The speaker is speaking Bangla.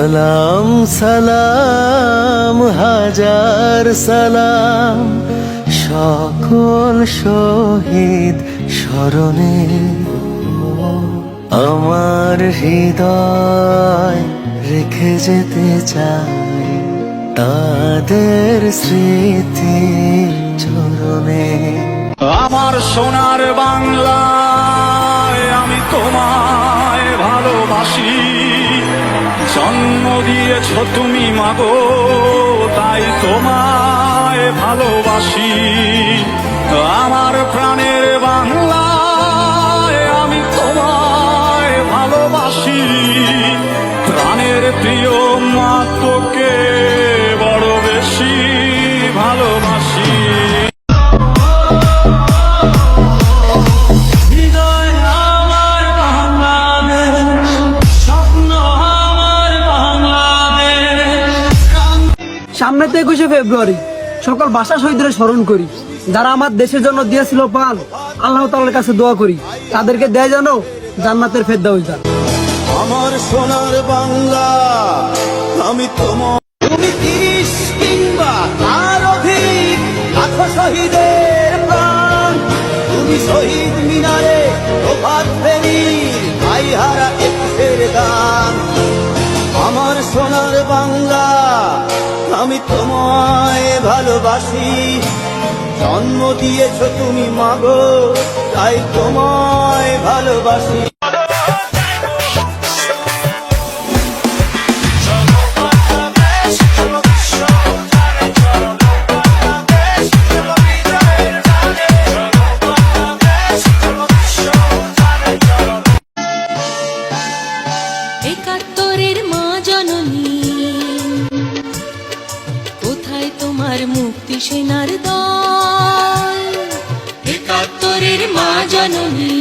সালাম সালাম হাজার সালাম সকল শহীদ স্মরণে। আমার হৃদয় রেখে যেতে চাই তাদের স্মৃতি চরণে। আমার সোনার বাংলায় আমি তোমায় ভালোবাসি, জন্ম দিয়েছ তুমি মাগো তাই তোমায় ভালোবাসি। আমার প্রাণের বাংলায় আমি তোমায় ভালোবাসি, প্রাণের প্রিয় মা তোকে বড় বেশি ভালোবাসি। সামনে তো 21শে ফেব্রুয়ারি, সকল ভাষা শহীদদের স্মরণ করি। যারা আমার দেশের জন্য দিয়েছিল প্রাণ, আল্লাহ তাআলার কাছে দোয়া করি তাদেরকে দেয় যেন জান্নাতের ফেরদাউস দান। আমার সোনার বাংলা আমি তোমার, তুমি 30 কিংবা তার অধিক লাখো শহীদের প্রাণ, তুমি শহীদ মিনারে প্রভাত ফেরির ভাইহারা 21শে গান। আমার সোনার বাংলা আমি তোমায় ভালোবাসি, জন্ম দিয়েছ তুমি মাগো তাই তোমায় ভালোবাসি। একাত্তরের মা জননী, কোথায় তোমার মুক্তি সেনার দল? একাত্তরের মা জননী,